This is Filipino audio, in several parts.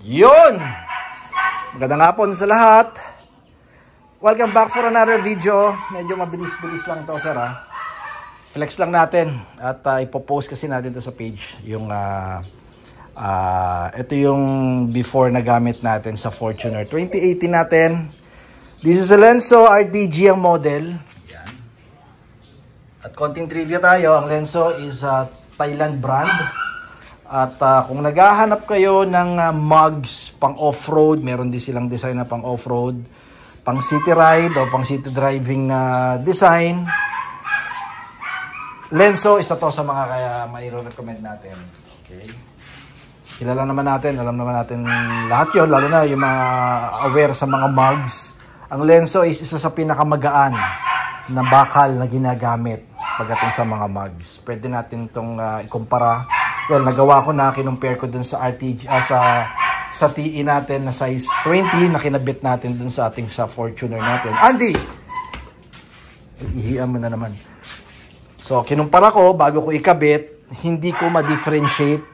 Yun! Magandang hapon sa lahat. Welcome back for another video. Medyo mabilis-bilis lang to, sir, ha? Flex lang natin at ipopost kasi natin to sa page. Yung ito yung before na gamit natin sa Fortuner 2018 natin. This is a Lenso RTG ang model. Yan. At konting trivia tayo. Ang Lenso is a Thailand brand. At kung naghahanap kayo ng mugs pang off-road, meron din silang design na pang off-road, pang city ride o pang city driving na design. Lenso, isa to sa mga kaya mai-recommend natin. Okay. Kilala naman natin, alam naman natin lahat yon, lalo na yung mga aware sa mga mugs. Ang Lenso is isa sa pinakamagaan na bakal na ginagamit pagdating sa mga mugs. Pwede natin itong ikumpara. Well, nagawa ko na, kinumpare ko dun sa RTG, sa TE natin na size 20 na kinabit natin dun sa ating sa Fortuner natin. Andy! Ihiyan mo na naman. So, kinumpara ko, bago ko ikabit, hindi ko ma-differentiate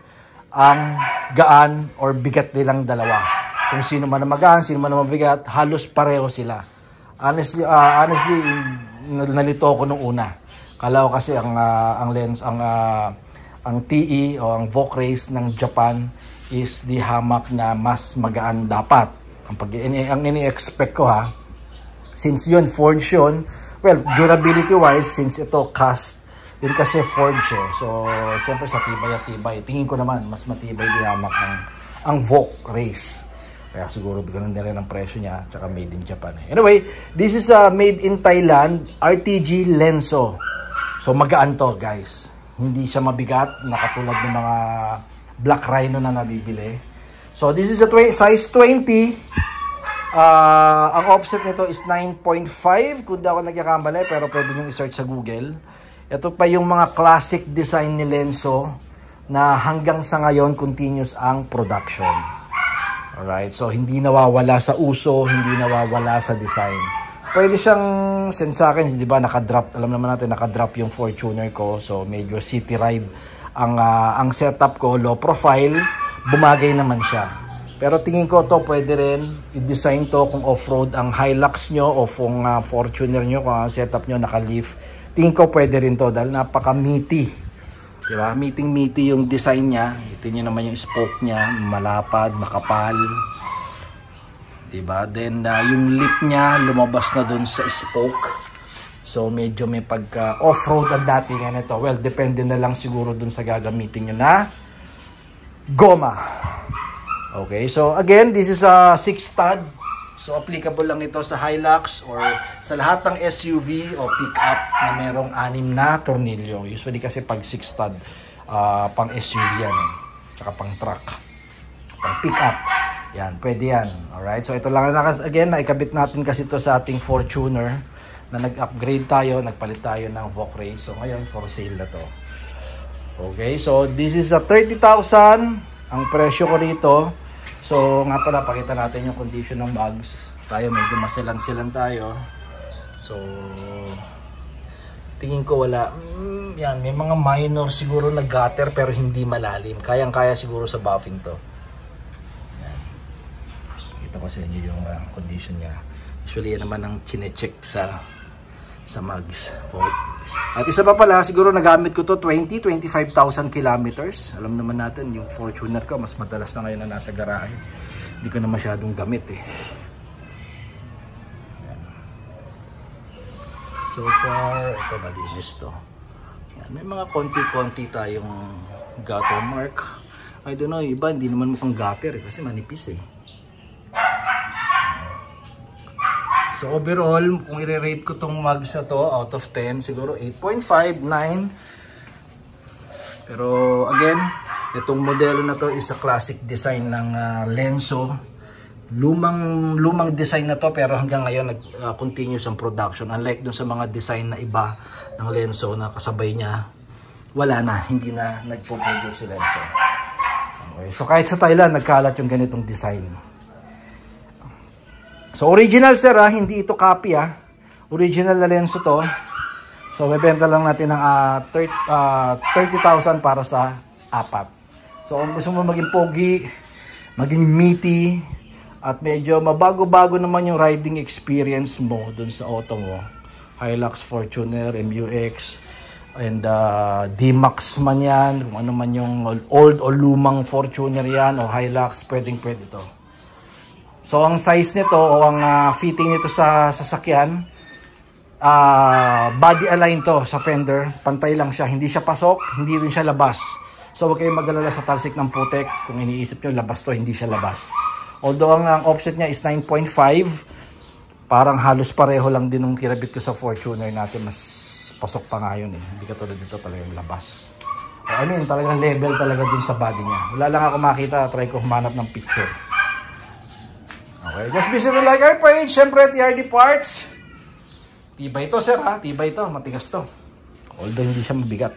ang gaan or bigat nilang dalawa. Kung sino man ang magaan, sino man ang mabigat, halos pareho sila. Honestly, nalito ko nung una. Kala ko kasi ang TE o ang VOC-RACE ng Japan is the hamak na mas magaan dapat. Ang ini-expect ko, ha, since yun forged yun, well, durability wise, since ito cast, yun kasi forged eh. So, siyempre sa tibay. Tingin ko naman, mas matibay di hamak ang VOC-RACE. Kaya siguro ganun din rin ang presyo niya, tsaka made in Japan. Anyway, this is made in Thailand, RTG Lenso. So, magaan to, guys. Hindi siya mabigat na katulad ng mga Black Rhino na nabibili. So this is a size 20. Ang offset nito is 9.5 kung di ako nagkakamali, pero pwede nyo i-search sa Google. Ito pa yung mga classic design ni Lenso na hanggang sa ngayon continuous ang production. Alright, so hindi nawawala sa uso, hindi nawawala sa design. Pwede siyang send sa akin, di ba, nakadrop, alam naman natin, nakadrop yung Fortuner ko. So, medyo city ride ang setup ko, low profile, bumagay naman siya. Pero tingin ko to pwede rin i-design to kung off-road ang Hilux nyo o kung Fortuner nyo, kung ang setup nyo naka-leaf. Tingin ko pwede rin to dahil napaka-meaty. Di ba? Meaty yung design niya. Ito nyo naman yung spoke niya, malapad, makapal. Diba? Then yung lip niya lumabas na dun sa spoke. So medyo may pagka off-road ang datingan nito. Well, depende na lang siguro dun sa gagamitin nyo na goma. Okay, so again, this is a 6 stud. So applicable lang ito sa Hilux or sa lahat ng SUV o pickup na merong 6 na tornilyo. Usually kasi pag 6 stud, pang SUV yan eh. Tsaka pang truck, pang pickup. Yan, pwede yan. Alright, so ito lang again, naikabit natin kasi ito sa ating Fortuner na nag-upgrade tayo, nagpalit tayo ng VOC-RACE. So ngayon, for sale na to. Okay, so this is a 30,000 ang presyo ko rito. So nga pala, pakita natin yung condition ng bags. Tayo, medyo masilan-silan tayo. So, tingin ko wala. Yan, may mga minor siguro na gutter pero hindi malalim. Kayang-kaya siguro sa buffing to. Ko sa inyo yung condition niya. Usually yan naman ang chine-check sa mugs. At isa pa pala, siguro nagamit ko to 25,000 kilometers. Alam naman natin, yung Fortuner ko mas madalas na ngayon na nasa garahe. Hindi ko na masyadong gamit eh. Yan. So far, ito malinis to. Yan. May mga konti-konti tayong gutter mark. I don't know, iba hindi naman mukhang gutter eh, kasi manipis eh. So overall, kung i-rate ko tong mugs na to out of 10, siguro 8.5, 9. Pero again, itong modelo na to is a classic design ng Lenso. Lumang design na to pero hanggang ngayon continuous ang production. Unlike dun sa mga design na iba ng Lenso na kasabay niya, wala na, hindi na nagpo-produce si Lenso. Okay, so kahit sa Thailand, nagkalat yung ganitong design. So original sir, hindi ito copy Original na Lenso to. So bebenta lang natin ng 30,000 para sa 4. So kung gusto mo maging pogi, maging meaty, at medyo mabago-bago naman yung riding experience mo dun sa auto mo. Hilux, Fortuner, MUX, and D-Max man yan, kung ano man yung old o lumang Fortuner yan, o Hilux, pwedeng-pwede to. So, ang size nito, o ang fitting nito sa sasakyan, body align to sa fender, pantay lang siya, hindi siya pasok, hindi rin siya labas. So, huwag kayong mag-alala sa talsik ng putek, kung iniisip nyo labas to, hindi siya labas. Although, ang offset niya is 9.5, parang halos pareho lang din ng tirabit ko sa Fortuner natin, mas pasok pa nga yun eh. Hindi katulad dito talagang labas. I mean, talagang level talaga dun sa body niya. Wala lang ako makita, try ko humanap ng picture. Okay, just visit the like our page. Siyempre, TRD Parts. Tibay ito, sir ha. Tibay ito, matigas to. Although hindi siya mabigat.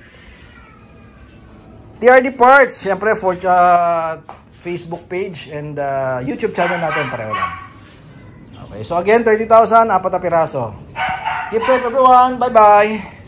TRD Parts, siyempre, for Facebook page and YouTube channel natin, pareho lang. Okay, so again, 30,000, 4 na piraso. Keep safe everyone. Bye-bye.